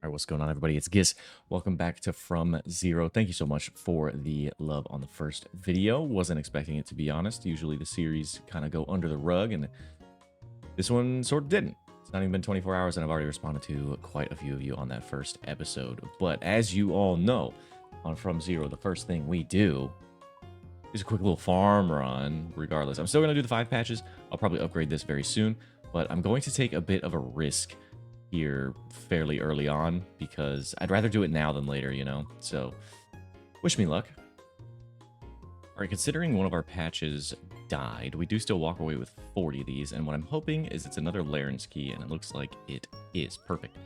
All right, what's going on, everybody? It's Giz. Welcome back to From Zero. Thank you so much for the love on the first video. Wasn't expecting it, to be honest. Usually the series kind of go under the rug, and this one sort of didn't. It's not even been 24 hours, and I've already responded to quite a few of you on that first episode. But as you all know, on From Zero, the first thing we do is a quick little farm run, regardless. I'm still going to do the 5 patches. I'll probably upgrade this very soon, but I'm going to take a bit of a risk here fairly early on because I'd rather do it now than later, you know? So, wish me luck. All right, considering one of our patches died, we do still walk away with 40 of these, and what I'm hoping is it's another Laren's key, and it looks like it is. Perfect.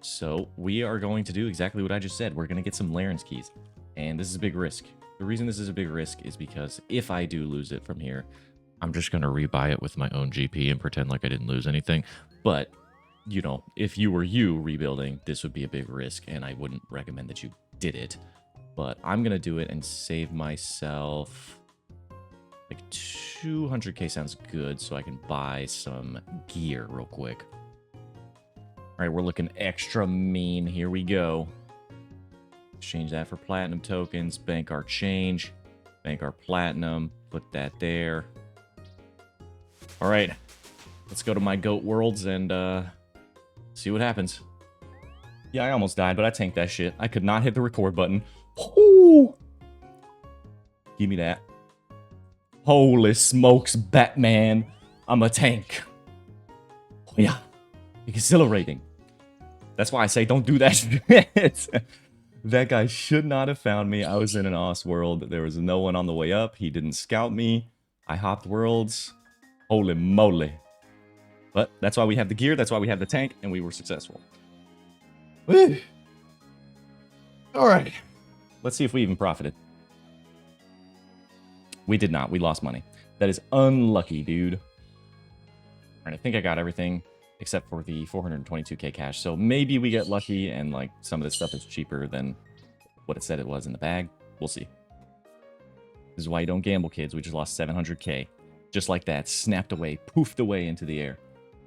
So, we are going to do exactly what I just said. We're going to get some Laren's keys, and this is a big risk. The reason this is a big risk is because if I do lose it from here, I'm just going to rebuy it with my own GP and pretend like I didn't lose anything. But you know, if you were rebuilding, this would be a big risk, and I wouldn't recommend that you did it. But I'm going to do it and save myself like 200k sounds good, so I can buy some gear real quick. All right, we're looking extra mean. Here we go. Exchange that for platinum tokens, bank our change, bank our platinum, put that there. All right, let's go to my goat worlds and see what happens. Yeah, I almost died, but I tanked that shit. I could not hit the record button. Ooh. Give me that. Holy smokes, Batman. I'm a tank. Oh, yeah. Exhilarating. That's why I say don't do that shit. That guy should not have found me. I was in an OS world. There was no one on the way up. He didn't scout me. I hopped worlds. Holy moly. But that's why we have the gear, that's why we have the tank, and we were successful. Woo. All right. Let's see if we even profited. We did not. We lost money. That is unlucky, dude. All right, I think I got everything except for the 422k cash. So maybe we get lucky and like some of this stuff is cheaper than what it said it was in the bag. We'll see. This is why you don't gamble, kids. We just lost 700k. Just like that. Snapped away. Poofed away into the air.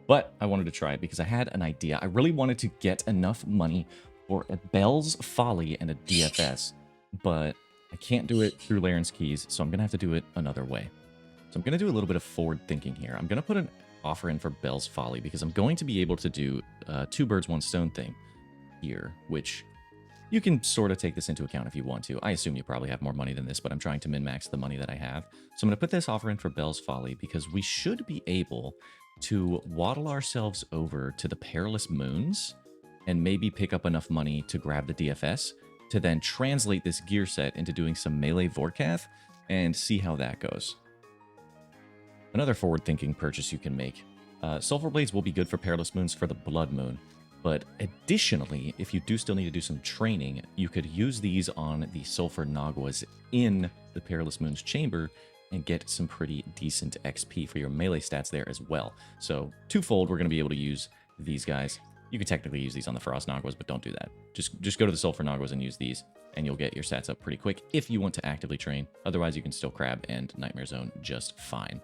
But I wanted to try it because I had an idea. I really wanted to get enough money for a Bell's Folly and a DFS, but I can't do it through Laren's Keys, so I'm going to have to do it another way. So I'm going to do a little bit of forward thinking here. I'm going to put an offer in for Bell's Folly because I'm going to be able to do 2 birds, 1 stone thing here, which you can sort of take this into account if you want to. I assume you probably have more money than this, but I'm trying to min-max the money that I have. So I'm going to put this offer in for Bell's Folly because we should be able to waddle ourselves over to the Perilous Moons and maybe pick up enough money to grab the DFS to then translate this gear set into doing some melee Vorkath and see how that goes. Another forward-thinking purchase you can make. Sulfur Blades will be good for Perilous Moons for the Blood Moon, but additionally, if you do still need to do some training, you could use these on the Sulfur Naguas in the Perilous Moons chamber and get some pretty decent XP for your melee stats there as well. So twofold, we're going to be able to use these guys. You can technically use these on the Frost Naguas, but don't do that. Just go to the Sulfur Naguas and use these, and you'll get your stats up pretty quick if you want to actively train. Otherwise, you can still Crab and Nightmare Zone just fine.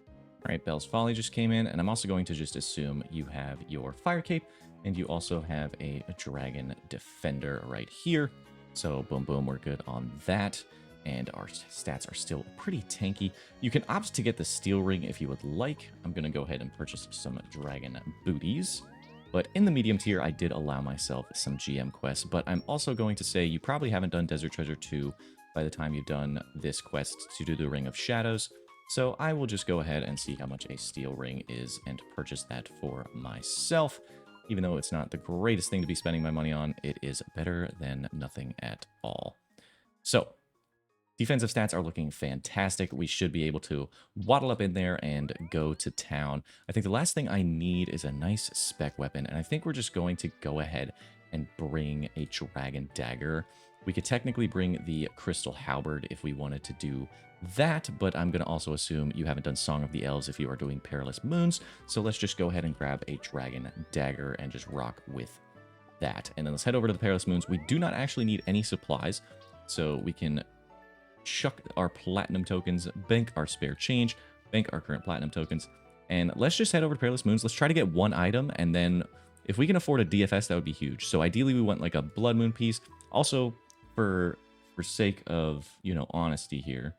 All right, Bell's Folly just came in, and I'm also going to just assume you have your Fire Cape, and you also have a Dragon Defender right here. So boom, boom, we're good on that. And our stats are still pretty tanky. You can opt to get the Steel Ring if you would like. I'm going to go ahead and purchase some Dragon Booties. But in the medium tier, I did allow myself some GM quests. But I'm also going to say you probably haven't done Desert Treasure 2 by the time you've done this quest to do the Ring of Shadows. So I will just go ahead and see how much a Steel Ring is and purchase that for myself. Even though it's not the greatest thing to be spending my money on, it is better than nothing at all. So defensive stats are looking fantastic. We should be able to waddle up in there and go to town. I think the last thing I need is a nice spec weapon, and I think we're just going to go ahead and bring a Dragon Dagger. We could technically bring the Crystal Halberd if we wanted to do that, but I'm going to also assume you haven't done Song of the Elves if you are doing Perilous Moons, so let's just go ahead and grab a Dragon Dagger and just rock with that. And then let's head over to the Perilous Moons. We do not actually need any supplies, so we can chuck our platinum tokens, bank our spare change, bank our current platinum tokens, and let's just head over to Perilous Moons. Let's try to get one item, and then If we can afford a DFS, that would be huge. So ideally, we want like a Blood Moon piece. Also, for sake of, you know, honesty here,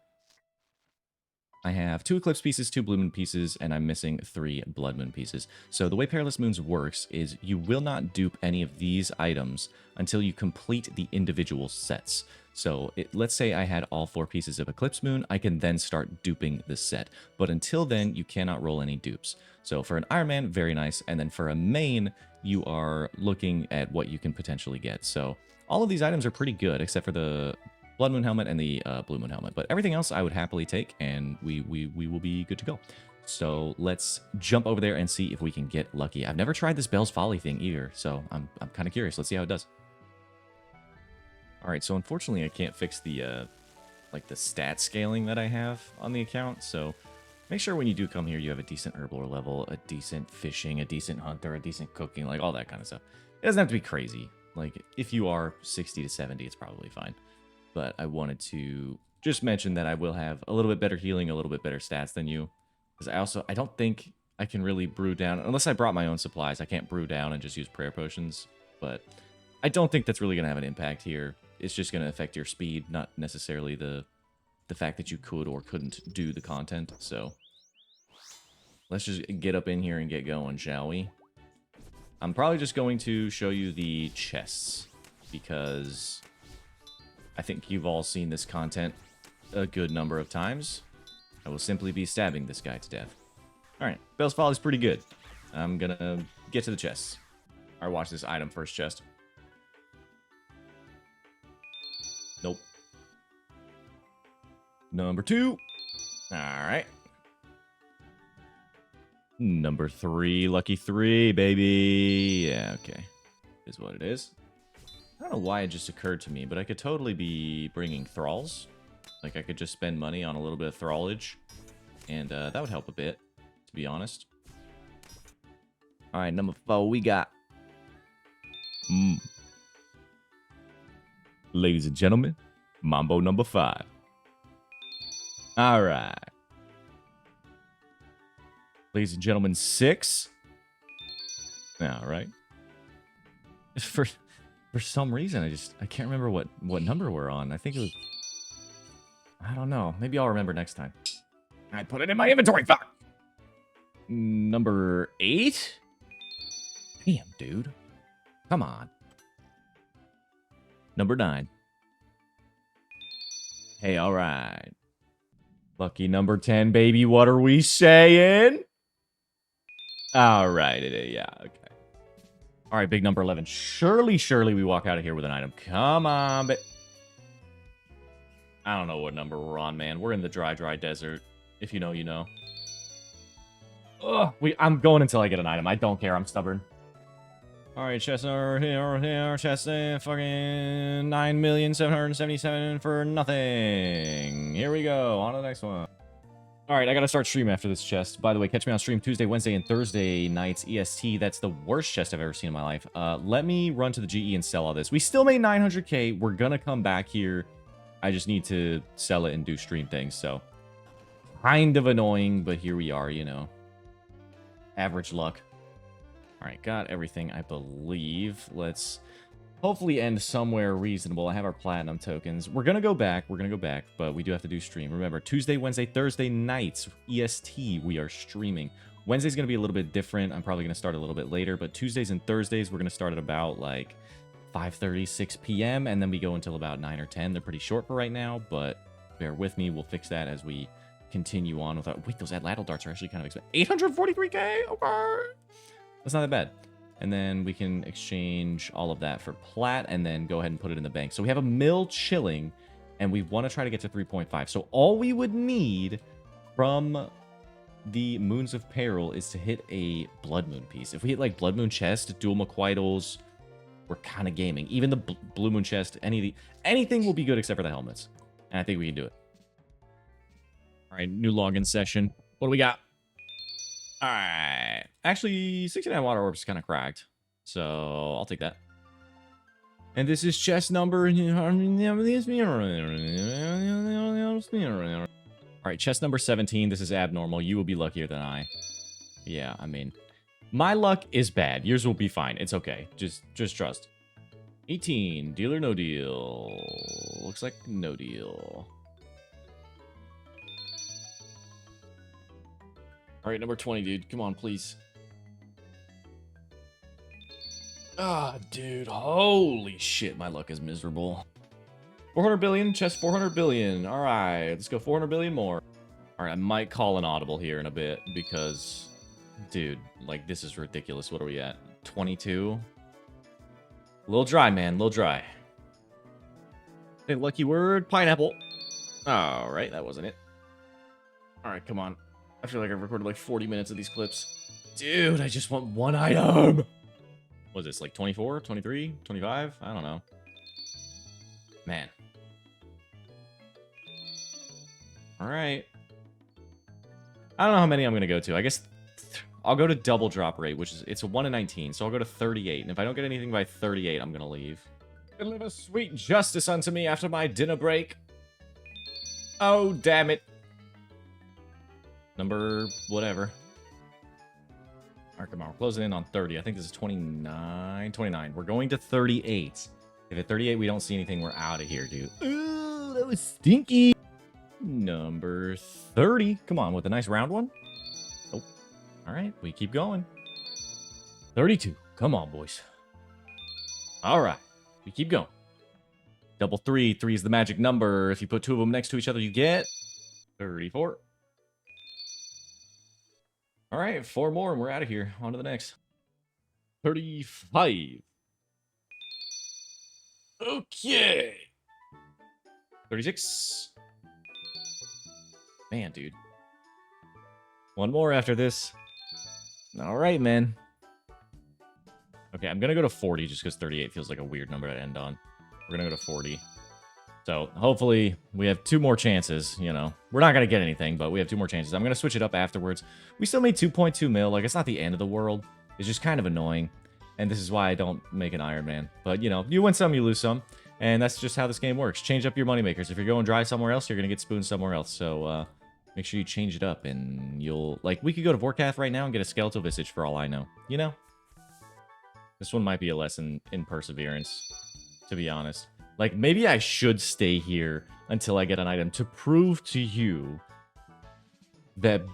I have 2 Eclipse pieces, 2 Blue Moon pieces, and I'm missing 3 Blood Moon pieces. So the way Perilous Moons works is you will not dupe any of these items until you complete the individual sets. So let's say I had all 4 pieces of Eclipse Moon, I can then start duping the set. But until then, you cannot roll any dupes. So for an Iron Man, very nice. And then for a main, you are looking at what you can potentially get. So all of these items are pretty good, except for the Blood Moon Helmet and the Blue Moon Helmet. But everything else I would happily take, and we will be good to go. So let's jump over there and see if we can get lucky. I've never tried this Bell's Folly thing either, so I'm kind of curious. Let's see how it does. All right, so unfortunately I can't fix the like the stat scaling that I have on the account. So make sure when you do come here, you have a decent herblore level, a decent fishing, a decent hunter, a decent cooking, like all that kind of stuff. It doesn't have to be crazy. Like if you are 60 to 70, it's probably fine. But I wanted to just mention that I will have a little bit better healing, a little bit better stats than you. Because I don't think I can really brew down, unless I brought my own supplies. I can't brew down and just use prayer potions. But I don't think that's really going to have an impact here. It's just going to affect your speed, not necessarily the fact that you could or couldn't do the content. So let's just get up in here and get going, shall we? I'm probably just going to show you the chests, because I think you've all seen this content a good number of times. I will simply be stabbing this guy to death. Alright, Bell's Folly is pretty good. I'm gonna get to the chests. Alright, watch this item first chest. Nope. Number 2. Alright. Number 3, lucky 3, baby. Yeah, okay. Is what it is. I don't know why it just occurred to me, but I could totally be bringing thralls. Like, I could just spend money on a little bit of thrallage, and that would help a bit, to be honest. Alright, number 4, we got... Ladies and gentlemen, Mambo number 5. Alright. Ladies and gentlemen, 6. Alright. For some reason, I can't remember what number we're on. I think it was... I don't know. Maybe I'll remember next time. I put it in my inventory. Fuck! Number 8? Damn, dude. Come on. Number 9. Hey, all right. Lucky number 10, baby. What are we saying? All right. Yeah, okay. All right, big number 11. Surely we walk out of here with an item. Come on, but I don't know what number we're on, man. We're in the dry desert. If you know, you know. Ugh, I'm going until I get an item. I don't care. I'm stubborn. All right, chest over here, chest fucking 9,777,000 for nothing. Here we go. On to the next one. All right, I got to start stream after this chest. By the way, catch me on stream Tuesday, Wednesday, and Thursday nights EST. That's the worst chest I've ever seen in my life. Let me run to the GE and sell all this. We still made 900K. We're going to come back here. I just need to sell it and do stream things, so kind of annoying, but here we are, you know. Average luck. All right, got everything, I believe. Let's hopefully end somewhere reasonable. I have our platinum tokens. We're going to go back, but we do have to do stream. Remember, Tuesday, Wednesday, Thursday nights, EST, we are streaming. Wednesday's going to be a little bit different. I'm probably going to start a little bit later, but Tuesdays and Thursdays, we're going to start at about, like, 5:30, 6 p.m., and then we go until about 9 or 10. They're pretty short for right now, but bear with me. We'll fix that as we continue on with our... Wait, those Atlatl darts are actually kind of expensive. 843K? Okay. That's not that bad. And then we can exchange all of that for plat and then go ahead and put it in the bank. So we have a mil chilling, and we want to try to get to 3.5. So all we would need from the Moons of Peril is to hit a Blood Moon piece. If we hit like Blood Moon chest, dual McQuidals, we're kind of gaming. Even the Blue Moon chest, anything will be good except for the helmets. And I think we can do it. All right, new login session. What do we got? All right. Actually, 69 water orbs is kind of cracked. So I'll take that. And this is chest number... All right, chest number 17. This is abnormal. You will be luckier than I. Yeah, I mean... My luck is bad. Yours will be fine. It's okay. Just trust. 18. Deal or no deal? Looks like no deal. All right, number 20, dude. Come on, please. Ah, dude. Holy shit, my luck is miserable. 400 billion, chest 400 billion. All right, let's go 400 billion more. All right, I might call an audible here in a bit because, dude, like, this is ridiculous. What are we at? 22? A little dry, man. A little dry. Hey, lucky word, pineapple. All right, that wasn't it. All right, come on. I feel like I've recorded like 40 minutes of these clips. Dude, I just want one item. What is this, like 24, 23, 25? I don't know. Man. All right. I don't know how many I'm going to go to. I guess I'll go to double drop rate, which is, it's a 1 in 19. So I'll go to 38. And if I don't get anything by 38, I'm going to leave. Deliver sweet justice unto me after my dinner break. Oh, damn it. Number whatever. All right, come on. We're closing in on 30. I think this is 29. 29. We're going to 38. If at 38 we don't see anything, we're out of here, dude. Ooh, that was stinky. Number 30. Come on, with a nice round one. Oh, all right. We keep going. 32. Come on, boys. All right. We keep going. Double 3. 3 is the magic number. If you put two of them next to each other, you get 34. All right, 4 more and we're out of here. On to the next. 35. Okay. 36. Man, dude. One more after this. All right, man. Okay, I'm going to go to 40 just because 38 feels like a weird number to end on. We're going to go to 40. So hopefully we have 2 more chances, you know. We're not going to get anything, but we have 2 more chances. I'm going to switch it up afterwards. We still made 2.2 mil. Like, it's not the end of the world. It's just kind of annoying. And this is why I don't make an Iron Man. But, you know, you win some, you lose some. And that's just how this game works. Change up your moneymakers. If you're going dry somewhere else, you're going to get spooned somewhere else. So make sure you change it up and you'll... Like, we could go to Vorkath right now and get a Skeletal Visage for all I know. You know? This one might be a lesson in perseverance, to be honest. Like, maybe I should stay here until I get an item to prove to you that,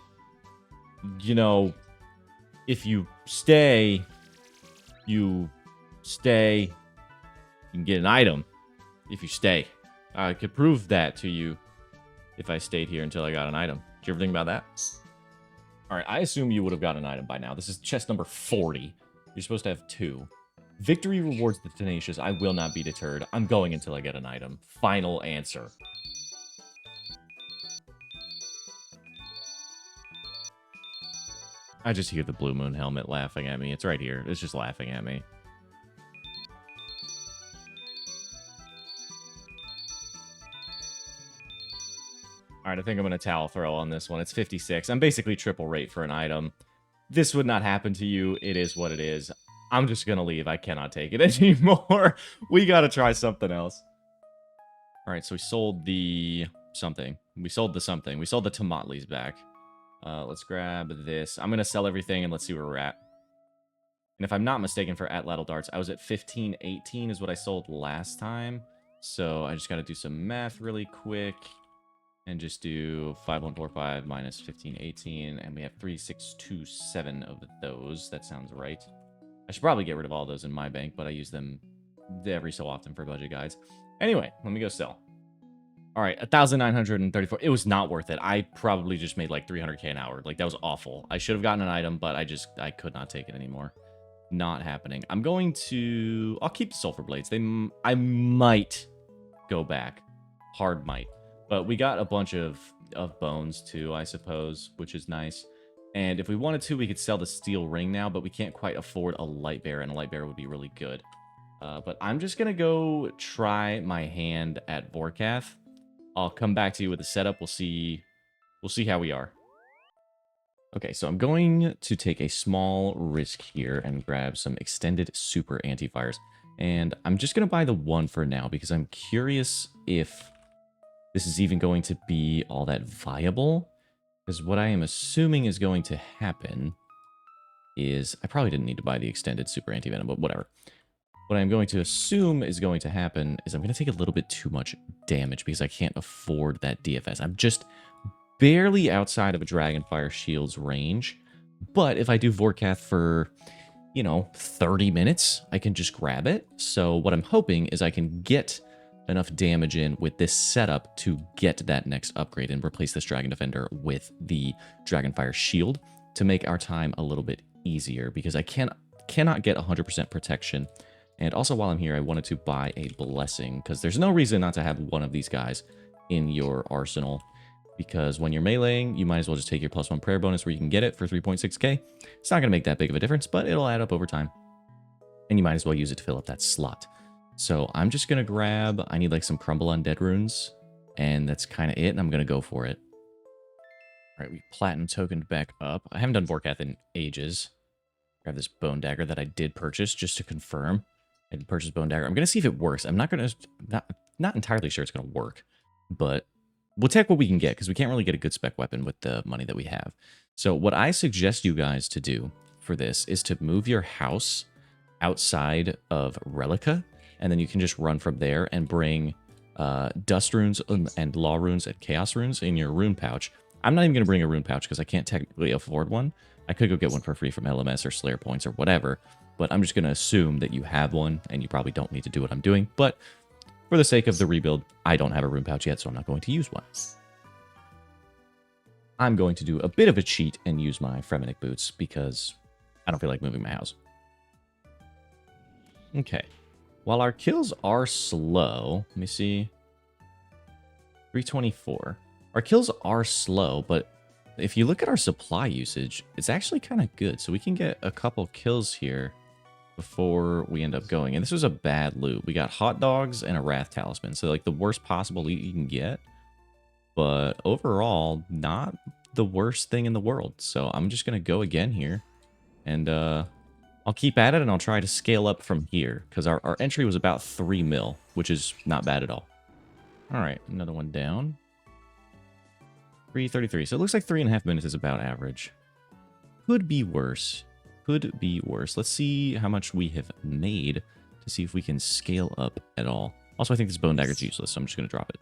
you know, if you stay, you can get an item if you stay. I could prove that to you if I stayed here until I got an item. Did you ever think about that? All right, I assume you would have got an item by now. This is chest number 40. You're supposed to have 2. Victory rewards the tenacious. I will not be deterred. I'm going until I get an item. Final answer. I just hear the Blue Moon helmet laughing at me. It's right here. It's just laughing at me. All right, I think I'm going to towel throw on this one. It's 56. I'm basically triple rate for an item. This would not happen to you. It is what it is. I'm just going to leave. I cannot take it anymore. We got to try something else. All right, so we sold the something. We sold the something. We sold the Tomatlis back. Let's grab this. I'm going to sell everything and let's see where we're at. And if I'm not mistaken for Atlatl Darts, I was at 1518 is what I sold last time. So I just got to do some math really quick. And just do 5145 minus 1518. And we have 3627 of those. That sounds right. I should probably get rid of all those in my bank, but I use them every so often for budget guides. Anyway, let me go sell. All right, 1,934. It was not worth it. I probably just made like 300k an hour. Like, that was awful. I should have gotten an item, but I could not take it anymore. Not happening. I'm going to... I'll keep the Sulfur Blades. I might go back. Hard might. But we got a bunch of bones too, I suppose, which is nice. And if we wanted to, we could sell the steel ring now, but we can't quite afford a light bear, and a light bear would be really good. But I'm just going to go try my hand at Vorkath. I'll come back to you with the setup. We'll see how we are. Okay, so I'm going to take a small risk here and grab some extended super anti-fires. And I'm just going to buy the one for now because I'm curious if this is even going to be all that viable. Because what I am assuming is going to happen is... I probably didn't need to buy the extended super anti-venom, but whatever. What I'm going to assume is going to happen is I'm going to take a little bit too much damage because I can't afford that DFS. I'm just barely outside of a Dragonfire Shield's range. But if I do Vorkath for, 30 minutes, I can just grab it. So what I'm hoping is I can get enough damage in with this setup to get that next upgrade and replace this Dragon Defender with the Dragonfire Shield to make our time a little bit easier because I cannot get 100% protection. And also while I'm here, I wanted to buy a Blessing because there's no reason not to have one of these guys in your arsenal. Because when you're meleeing, you might as well just take your +1 prayer bonus where you can get it for 3.6k. It's not going to make that big of a difference, but it'll add up over time. And you might as well use it to fill up that slot. So I'm just going to grab, I need like some Crumble Undead runes, and that's kind of it, and I'm going to go for it. All right, we Platinum tokened back up. I haven't done Vorkath in ages. Grab this Bone Dagger that I did purchase just to confirm. I did purchase Bone Dagger. I'm going to see if it works. I'm not going to, not entirely sure it's going to work, but we'll take what we can get because we can't really get a good spec weapon with the money that we have. So what I suggest you guys to do for this is to move your house outside of Relica, and then you can just run from there and bring Dust Runes and Law Runes and Chaos Runes in your rune pouch. I'm not even going to bring a rune pouch because I can't technically afford one. I could go get one for free from LMS or Slayer Points or whatever, but I'm just going to assume that you have one, and you probably don't need to do what I'm doing, but for the sake of the rebuild, I don't have a rune pouch yet, so I'm not going to use one. I'm going to do a bit of a cheat and use my Fremenic boots because I don't feel like moving my house. Okay. While our kills are slow, let me see. 324. Our kills are slow, but if you look at our supply usage, it's actually kind of good. So we can get a couple kills here before we end up going. And this was a bad loot. We got hot dogs and a Wrath Talisman. So like the worst possible loot you can get. But overall, not the worst thing in the world. So I'm just going to go again here. And I'll keep at it and I'll try to scale up from here. Because our entry was about 3 mil, which is not bad at all. Alright, another one down. 3:33. So it looks like 3.5 minutes is about average. Could be worse. Could be worse. Let's see how much we have made to see if we can scale up at all. Also, I think this Bone Dagger is useless, so I'm just going to drop it.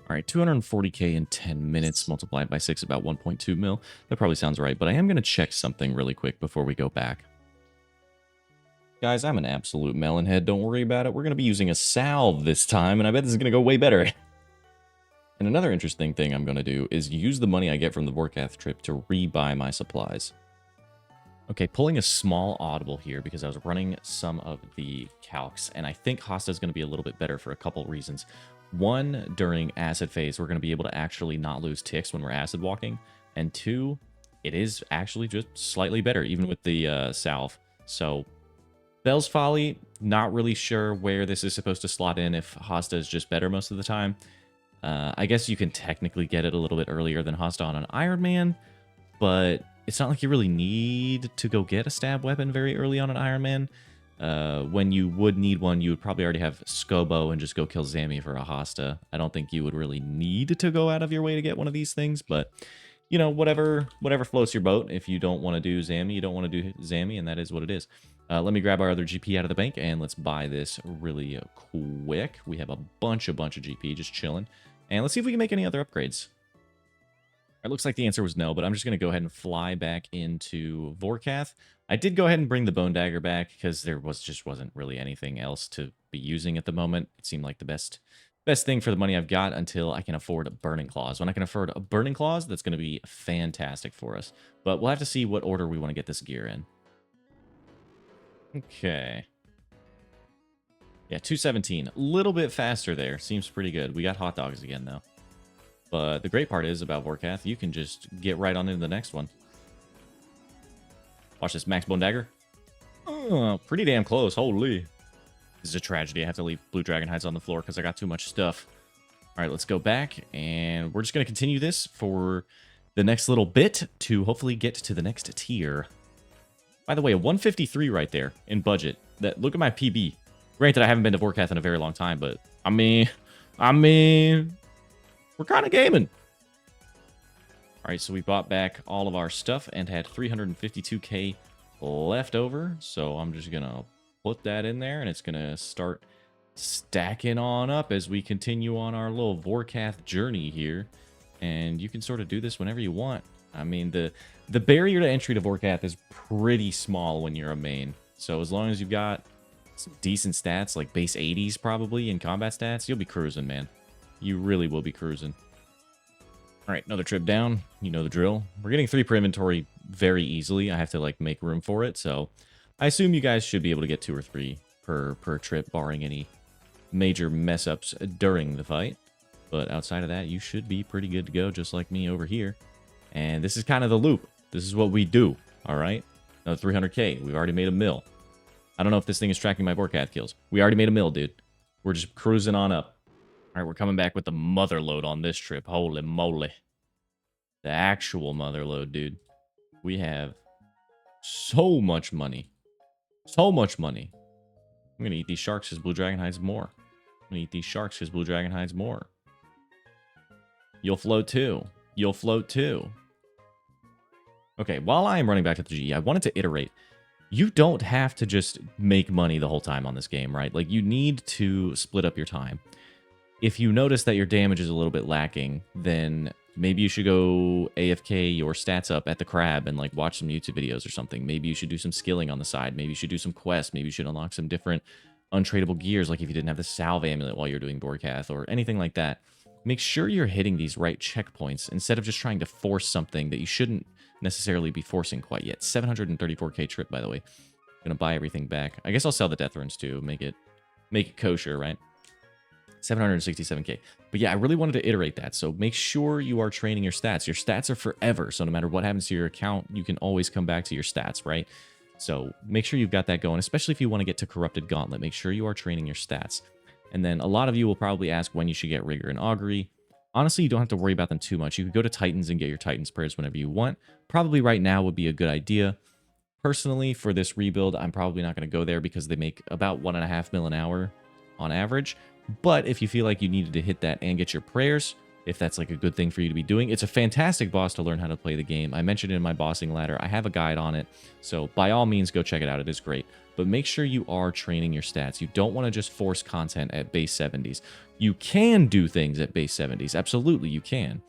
All right, 240k in 10 minutes multiplied by 6, about 1.2 mil. That probably sounds right, but I am going to check something really quick before we go back. Guys, I'm an absolute melonhead. Don't worry about it. We're going to be using a salve this time, and I bet this is going to go way better. And another interesting thing I'm going to do is use the money I get from the Vorkath trip to rebuy my supplies. Okay, pulling a small audible here because I was running some of the calcs, and I think Hosta is going to be a little bit better for a couple reasons. One, during acid phase, we're going to be able to actually not lose ticks when we're acid walking, and two, it is actually just slightly better, even with the salve. So, Bell's Folly, not really sure where this is supposed to slot in, if Hosta is just better most of the time. I guess you can technically get it a little bit earlier than Hosta on an Iron Man, but it's not like you really need to go get a stab weapon very early on an Iron Man. When you would need one, you would probably already have Scobo and just go kill Zami for a Hosta. I don't think you would really need to go out of your way to get one of these things, but, you know, whatever floats your boat. If you don't want to do Zami, you don't want to do Zami, and that is what it is. Let me grab our other GP out of the bank, and let's buy this really quick. We have a bunch of GP just chilling. And let's see if we can make any other upgrades. It looks like the answer was no, but I'm just going to go ahead and fly back into Vorkath. I did go ahead and bring the Bone Dagger back because there just wasn't really anything else to be using at the moment. It seemed like the best thing for the money I've got until I can afford a Burning Claws. When I can afford a Burning Claws, that's going to be fantastic for us. But we'll have to see what order we want to get this gear in. Okay. Yeah, 217. A little bit faster there. Seems pretty good. We got hot dogs again, though. But the great part is about Vorkath, you can just get right on into the next one. Watch this Max Bone Dagger. Oh, pretty damn close. Holy. This is a tragedy. I have to leave Blue Dragon Hides on the floor because I got too much stuff. All right, let's go back. And we're just going to continue this for the next little bit to hopefully get to the next tier. By the way, a 153 right there in budget. Look at my PB. Granted, I haven't been to Vorkath in a very long time, but I mean, we're kind of gaming. All right, so we bought back all of our stuff and had 352k left over. So I'm just going to put that in there, and it's going to start stacking on up as we continue on our little Vorkath journey here. And you can sort of do this whenever you want. I mean, the barrier to entry to Vorkath is pretty small when you're a main. So as long as you've got some decent stats, like base 80s probably in combat stats, you'll be cruising, man. You really will be cruising. All right, another trip down. You know the drill. We're getting 3 per inventory very easily. I have to like make room for it. So I assume you guys should be able to get 2 or 3 per trip, barring any major mess ups during the fight. But outside of that, you should be pretty good to go, just like me over here. And this is kind of the loop. This is what we do, all right? Another 300k. We've already made a mill. I don't know if this thing is tracking my Vorkath kills. We already made a mill, dude. We're just cruising on up. All right, we're coming back with the mother load on this trip. Holy moly. The actual mother load, dude. We have so much money. So much money. I'm going to eat these sharks because Blue Dragon hides more. I'm going to eat these sharks because Blue Dragon hides more. You'll float too. You'll float too. Okay, while I am running back to the GE, I wanted to iterate. You don't have to just make money the whole time on this game, right? Like, you need to split up your time. If you notice that your damage is a little bit lacking, then maybe you should go AFK your stats up at the crab and, like, watch some YouTube videos or something. Maybe you should do some skilling on the side. Maybe you should do some quests. Maybe you should unlock some different untradeable gears, like if you didn't have the salve amulet while you're doing Vorkath or anything like that. Make sure you're hitting these right checkpoints instead of just trying to force something that you shouldn't necessarily be forcing quite yet. 734k trip, by the way. Gonna buy everything back. I guess I'll sell the death runes too. Make it kosher, right? 767k. But yeah, I really wanted to iterate that. So make sure you are training your stats. Your stats are forever. So no matter what happens to your account, you can always come back to your stats, right? So make sure you've got that going, especially if you want to get to Corrupted Gauntlet. Make sure you are training your stats. And then a lot of you will probably ask when you should get Rigor and Augury. Honestly, you don't have to worry about them too much. You could go to Titans and get your Titans prayers whenever you want. Probably right now would be a good idea. Personally, for this rebuild, I'm probably not going to go there because they make about 1.5 mil an hour on average. But if you feel like you needed to hit that and get your prayers, if that's like a good thing for you to be doing, it's a fantastic boss to learn how to play the game. I mentioned it in my bossing ladder. I have a guide on it. So by all means, go check it out. It is great. But make sure you are training your stats. You don't want to just force content at base 70s. You can do things at base 70s. Absolutely, you can.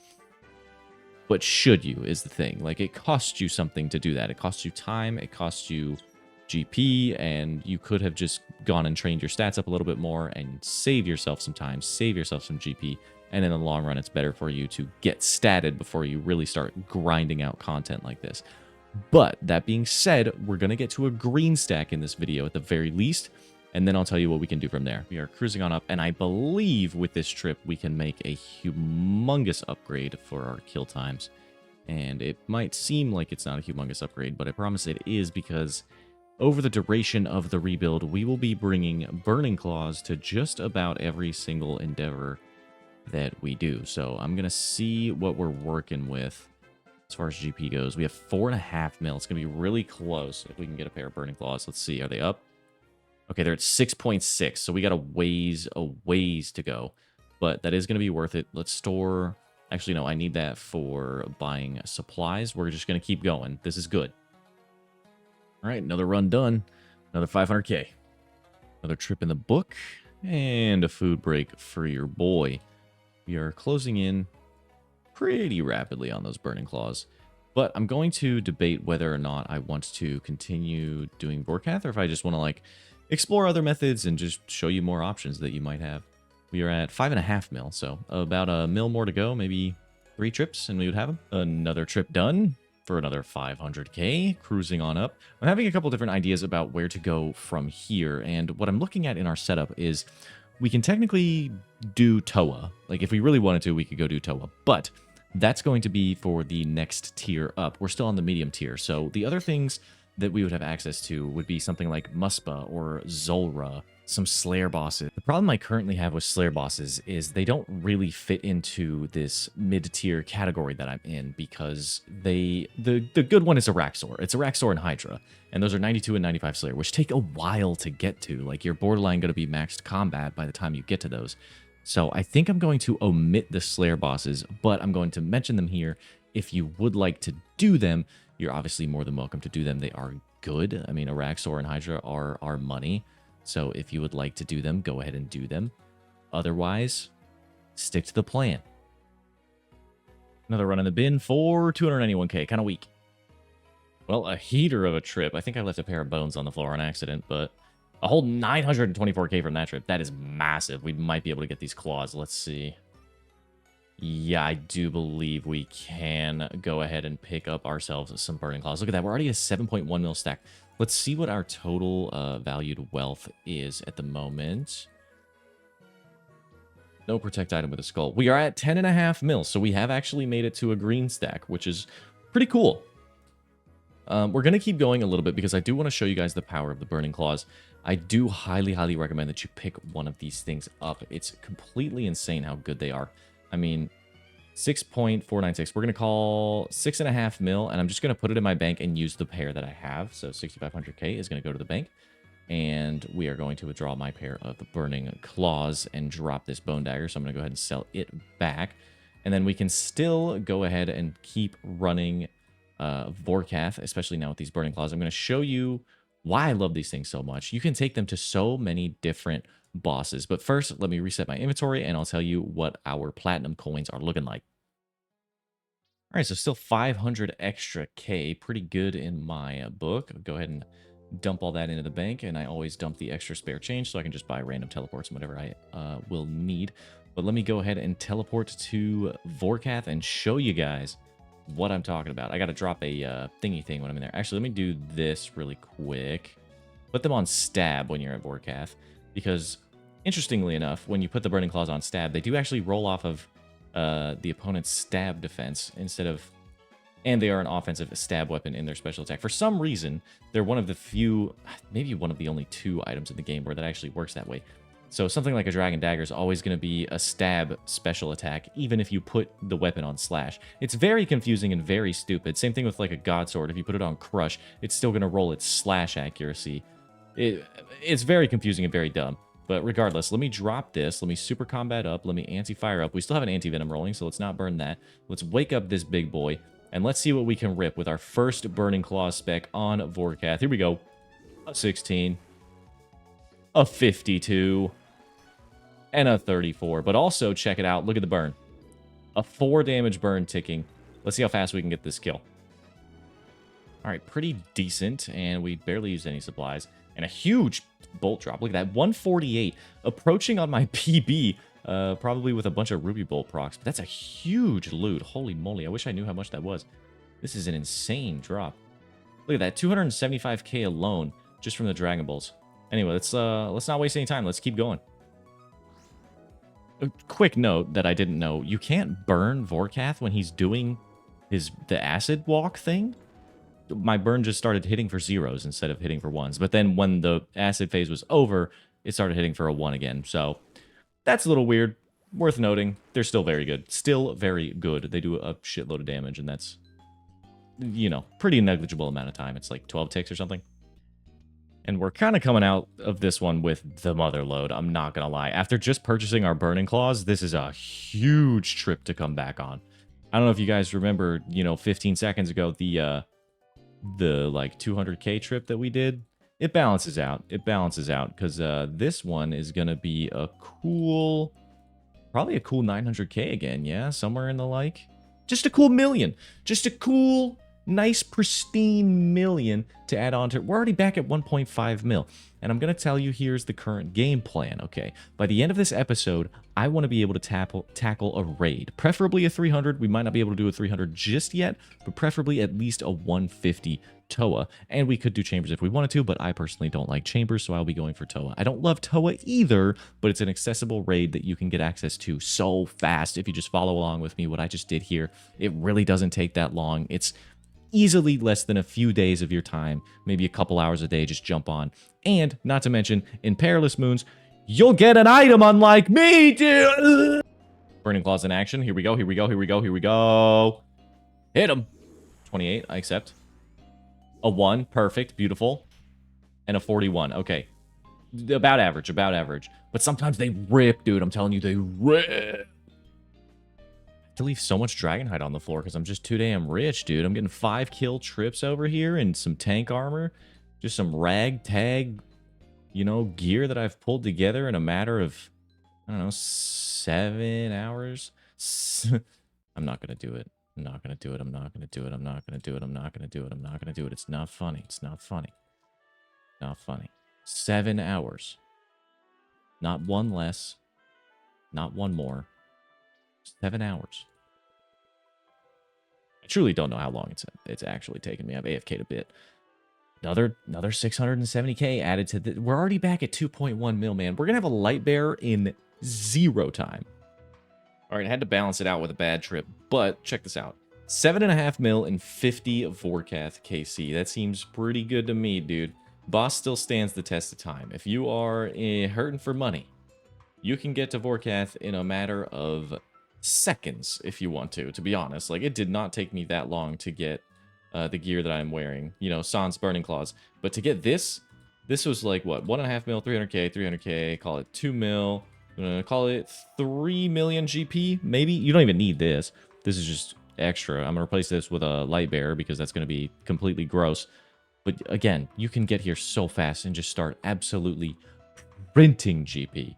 But should you is the thing. Like, it costs you something to do that. It costs you time. It costs you GP. And you could have just gone and trained your stats up a little bit more and save yourself some time, save yourself some GP. And in the long run, it's better for you to get statted before you really start grinding out content like this. But that being said, we're going to get to a green stack in this video at the very least, and then I'll tell you what we can do from there. We are cruising on up, and I believe with this trip, we can make a humongous upgrade for our kill times. And it might seem like it's not a humongous upgrade, but I promise it is, because over the duration of the rebuild, we will be bringing Burning Claws to just about every single endeavor that we do. So I'm going to see what we're working with. As far as GP goes, we have 4.5 mil. It's going to be really close if we can get a pair of Burning Claws. Let's see. Are they up? Okay, they're at 6.6. So we got a ways to go. But that is going to be worth it. Let's store... Actually, no, I need that for buying supplies. We're just going to keep going. This is good. All right, another run done. Another 500k. Another trip in the book. And a food break for your boy. We are closing in pretty rapidly on those Burning Claws. But I'm going to debate whether or not I want to continue doing Vorkath, or if I just want to, like, explore other methods and just show you more options that you might have. We are at 5.5 mil, so about a mil more to go, maybe 3 trips, and we would have them. Another trip done for another 500k, cruising on up. I'm having a couple different ideas about where to go from here, and what I'm looking at in our setup is we can technically do Toa. Like, if we really wanted to, we could go do Toa, but that's going to be for the next tier up. We're still on the medium tier, so the other things that we would have access to would be something like Muspa or Zulra, some Slayer bosses. The problem I currently have with Slayer bosses is they don't really fit into this mid-tier category that I'm in, because the good one is Araxor. It's Araxor and Hydra, and those are 92 and 95 Slayer, which take a while to get to. Like, you're borderline going to be maxed combat by the time you get to those. So I think I'm going to omit the Slayer bosses, but I'm going to mention them here. If you would like to do them, you're obviously more than welcome to do them. They are good. I mean, Araxor and Hydra are money. So if you would like to do them, go ahead and do them. Otherwise, stick to the plan. Another run in the bin for 291k. Kind of weak. Well, a heater of a trip. I think I left a pair of bones on the floor on accident, but a whole 924k from that trip. That is massive. We might be able to get these claws. Let's see. Yeah, I do believe we can go ahead and pick up ourselves some burning claws. Look at that. We're already at 7.1 mil stack. Let's see what our total valued wealth is at the moment. No protect item with a skull. We are at 10.5 mil, so we have actually made it to a green stack, which is pretty cool. We're going to keep going a little bit because I do want to show you guys the power of the burning claws. I do highly, highly recommend that you pick one of these things up. It's completely insane how good they are. I mean, 6.496. We're going to call 6.5 mil, and I'm just going to put it in my bank and use the pair that I have. So 6,500k is going to go to the bank. And we are going to withdraw my pair of the burning claws and drop this bone dagger. So I'm going to go ahead and sell it back. And then we can still go ahead and keep running Vorkath, especially now with these burning claws. I'm going to show you why I love these things so much. You can take them to so many different bosses. But first, let me reset my inventory, and I'll tell you what our platinum coins are looking like. All right, so still 500 extra K. Pretty good in my book. I'll go ahead and dump all that into the bank, and I always dump the extra spare change so I can just buy random teleports and whatever I will need. But let me go ahead and teleport to Vorkath and show you guys what I'm talking about. I got to drop a thingy thing when I'm in there. Actually, let me do this really quick. Put them on stab when you're at Vorkath, because interestingly enough, when you put the burning claws on stab, they do actually roll off of the opponent's stab defense instead of, and they are an offensive stab weapon in their special attack. For some reason, they're one of the few, maybe one of the only 2 items in the game where that actually works that way. So something like a Dragon Dagger is always going to be a stab special attack, even if you put the weapon on slash. It's very confusing and very stupid. Same thing with like a God Sword. If you put it on crush, it's still going to roll its slash accuracy. It's very confusing and very dumb. But regardless, let me drop this. Let me super combat up. Let me anti-fire up. We still have an anti-venom rolling, so let's not burn that. Let's wake up this big boy, and let's see what we can rip with our first Burning Claw spec on Vorkath. Here we go. A 16. A 52. And a 34. But also, check it out. Look at the burn. A 4 damage burn ticking. Let's see how fast we can get this kill. All right, pretty decent. And we barely used any supplies. And a huge bolt drop. Look at that. 148. Approaching on my PB. Probably with a bunch of Ruby Bolt procs. But that's a huge loot. Holy moly. I wish I knew how much that was. This is an insane drop. Look at that. 275k alone just from the Dragon Balls. Anyway, let's not waste any time. Let's keep going. A quick note that I didn't know. You can't burn Vorkath when he's doing the acid walk thing. My burn just started hitting for 0s instead of hitting for 1s. But then when the acid phase was over, it started hitting for a 1 again. So that's a little weird. Worth noting. They're still very good. Still very good. They do a shitload of damage, and that's, you know, pretty negligible amount of time. It's like 12 ticks or something. And we're kind of coming out of this one with the mother load, I'm not going to lie. After just purchasing our Burning Claws, this is a huge trip to come back on. I don't know if you guys remember, you know, 15 seconds ago, the like 200k trip that we did. It balances out. It balances out because this one is going to be a cool, probably a cool 900k again, yeah? Somewhere in the like. Just a cool million. Just a cool, nice, pristine million to add on to. We're already back at 1.5 mil. And I'm going to tell you, here's the current game plan, okay? By the end of this episode, I want to be able to tackle a raid. Preferably a 300. We might not be able to do a 300 just yet, but preferably at least a 150 Toa. And we could do chambers if we wanted to, but I personally don't like chambers, so I'll be going for Toa. I don't love Toa either, but it's an accessible raid that you can get access to so fast if you just follow along with me, what I just did here. It really doesn't take that long. It's easily less than a few days of your time, maybe a couple hours a day, just jump on. And, not to mention, in Perilous Moons, you'll get an item unlike me, dude! Burning Claws in action. Here we go, here we go, here we go, here we go. Hit him. 28, I accept. A 1, perfect, beautiful. And a 41, okay. About average, about average. But sometimes they rip, dude. I'm telling you, they rip. to leave so much Dragonhide on the floor because I'm just too damn rich, dude. I'm getting 5 kill trips over here and some tank armor. Just some ragtag, you know, gear that I've pulled together in a matter of, I don't know, 7 hours. I'm not going to do it. I'm not going to do it. I'm not going to do it. I'm not going to do it. I'm not going to do it. I'm not going to do it. It's not funny. It's not funny. Not funny. 7 hours. Not one less. Not one more. 7 hours. I truly don't know how long it's actually taken me. I've AFK'd a bit. Another 670k added to the... We're already back at 2.1 mil, man. We're going to have a light bearer in 0 time. All right, I had to balance it out with a bad trip, but check this out. 7.5 mil and 50 Vorkath KC. That seems pretty good to me, dude. Boss still stands the test of time. If you are hurting for money, you can get to Vorkath in a matter of seconds if you want to be honest. Like, it did not take me that long to get the gear that I'm wearing. You know, Sans Burning Claws. But to get this was like, what, 1.5 mil, 300k, call it 2 mil. I'm going to call it 3 million GP, maybe? You don't even need this. This is just extra. I'm going to replace this with a light bearer because that's going to be completely gross. But again, you can get here so fast and just start absolutely printing GP.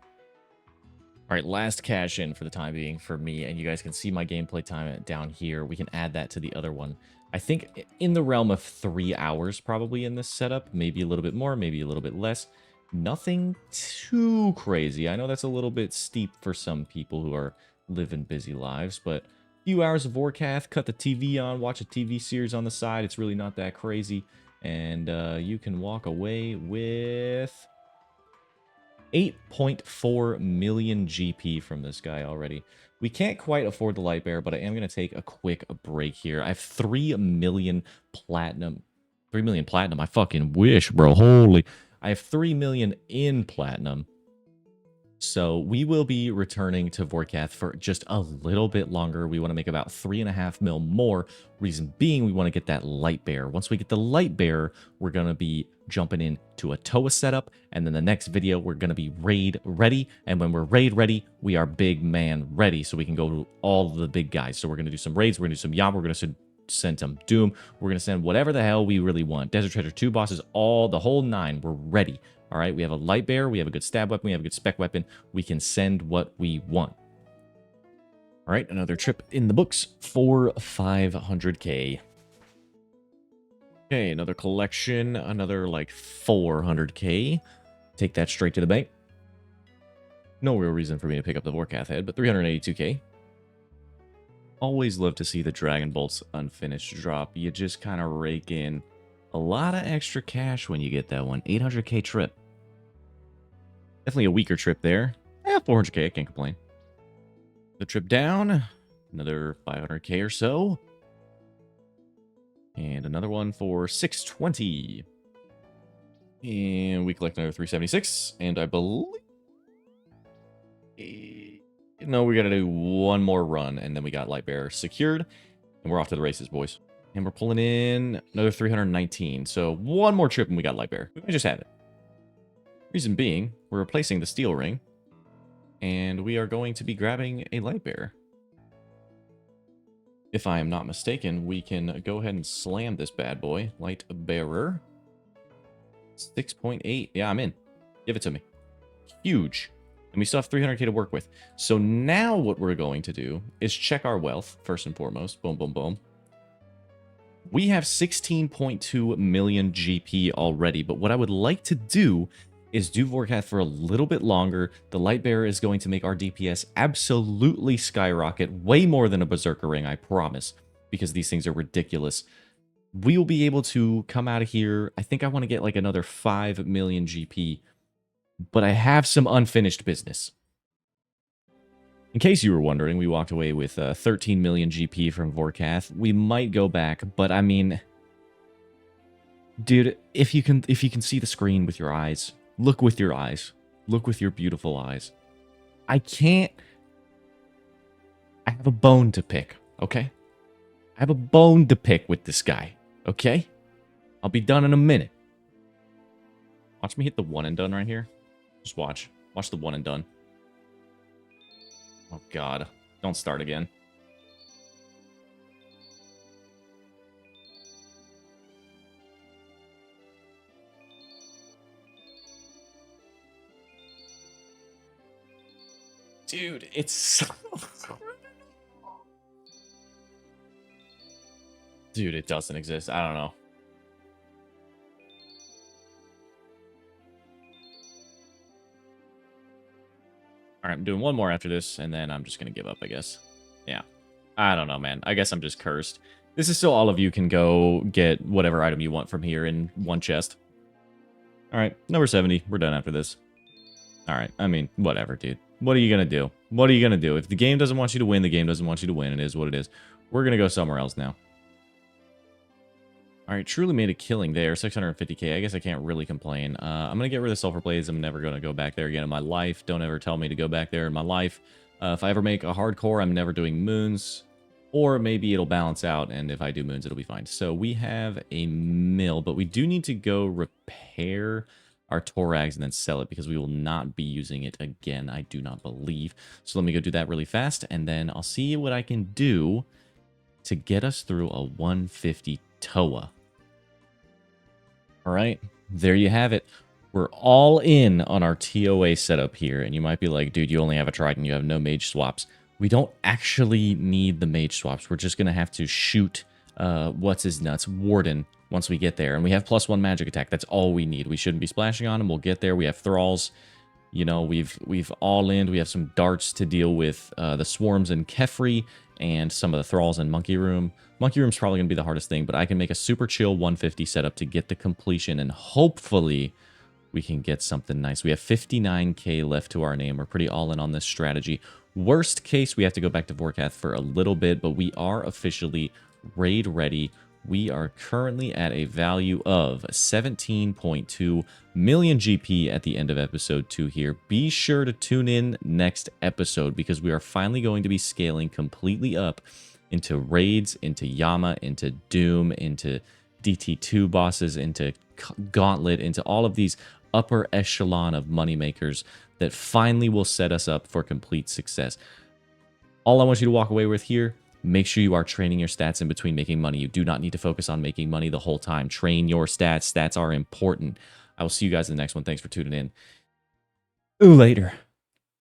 All right, last cash in for the time being for me, and you guys can see my gameplay time down here. We can add that to the other one. I think in the realm of 3 hours probably in this setup, maybe a little bit more, maybe a little bit less. Nothing too crazy. I know that's a little bit steep for some people who are living busy lives, but a few hours of Vorkath, cut the TV on, watch a TV series on the side. It's really not that crazy, and you can walk away with 8.4 million GP from this guy already. We can't quite afford the light bearer, but I am going to take a quick break here. I have 3 million platinum. 3 million platinum. I fucking wish, bro. Holy. I have 3 million in platinum. So we will be returning to Vorkath for just a little bit longer. We want to make about 3.5 mil more. Reason being, we want to get that light bearer. Once we get the light bearer, we're going to be jumping into a TOA setup. And then the next video, we're going to be raid ready. And when we're raid ready, we are big man ready. So we can go to all the big guys. So we're going to do some raids. We're going to do some Yam. We're going to send some Doom. We're going to send whatever the hell we really want. Desert Treasure 2 bosses, all the whole 9. We're ready. All right, we have a light bearer, we have a good stab weapon, we have a good spec weapon. We can send what we want. All right, another trip in the books for 500k. Okay, another collection, another like 400k. Take that straight to the bank. No real reason for me to pick up the Vorkath head, but 382k. Always love to see the Dragon Bolts unfinished drop. You just kind of rake in a lot of extra cash when you get that one. 800k trip. Definitely a weaker trip there. 400k, I can't complain. The trip down, another 500k or so. And another one for 620. And we collect another 376. And I believe... No, we gotta do one more run, and then we got Light Bearer secured. And we're off to the races, boys. And we're pulling in another 319. So one more trip and we got Light Bearer. We might just have it. Reason being, we're replacing the steel ring. And we are going to be grabbing a Light Bearer. If I am not mistaken, we can go ahead and slam this bad boy. Light Bearer. 6.8. Yeah, I'm in. Give it to me. Huge. And we still have 300k to work with. So now what we're going to do is check our wealth, first and foremost. Boom, boom, boom. We have 16.2 million GP already, but what I would like to do is do Vorkath for a little bit longer. The Light Bearer is going to make our DPS absolutely skyrocket, way more than a Berserker Ring, I promise, because these things are ridiculous. We will be able to come out of here. I think I want to get like another 5 million GP, but I have some unfinished business. In case you were wondering, we walked away with 13 million GP from Vorkath. We might go back, but I mean, dude, if you can see the screen with your eyes, look with your eyes, look with your beautiful eyes. I have a bone to pick, okay? I have a bone to pick with this guy, okay? I'll be done in a minute. Watch me hit the one and done right here. Just watch. Watch the one and done. Oh, God. Don't start again. Dude, it's so... Dude, it doesn't exist. I don't know. All right, I'm doing one more after this, and then I'm just going to give up, I guess. Yeah. I don't know, man. I guess I'm just cursed. This is so all of you can go get whatever item you want from here in one chest. All right, number 70. We're done after this. All right, I mean, whatever, dude. What are you going to do? What are you going to do? If the game doesn't want you to win, the game doesn't want you to win. It is what it is. We're going to go somewhere else now. All right, truly made a killing there. 650k. I guess I can't really complain. I'm going to get rid of Sulfur Blades. I'm never going to go back there again in my life. Don't ever tell me to go back there in my life. If I ever make a hardcore, I'm never doing moons. Or maybe it'll balance out, and if I do moons, it'll be fine. So we have a mill, but we do need to go repair our Torags and then sell it because we will not be using it again, I do not believe. So let me go do that really fast, and then I'll see what I can do to get us through a 150 TOA. All right, there you have it. We're all in on our TOA setup here, and you might be like, dude, you only have a Trident, you have no mage swaps. We don't actually need the mage swaps. We're just going to have to shoot, what's his nuts, Warden, once we get there. And we have +1 magic attack. That's all we need. We shouldn't be splashing on him. We'll get there. We have thralls. You know, we've all in. We have some darts to deal with the swarms in Kefri and some of the thralls in Monkey Room. Monkey Room's probably going to be the hardest thing, but I can make a super chill 150 setup to get the completion, and hopefully we can get something nice. We have 59k left to our name. We're pretty all in on this strategy. Worst case, we have to go back to Vorkath for a little bit, but we are officially raid ready. We are currently at a value of 17.2 million GP at the end of episode 2 here. Be sure to tune in next episode because we are finally going to be scaling completely up into raids, into Yama, into Doom, into DT2 bosses, into Gauntlet, into all of these upper echelon of moneymakers that finally will set us up for complete success. All I want you to walk away with here, make sure you are training your stats in between making money. You do not need to focus on making money the whole time. Train your stats. Stats are important. I will see you guys in the next one. Thanks for tuning in. Later.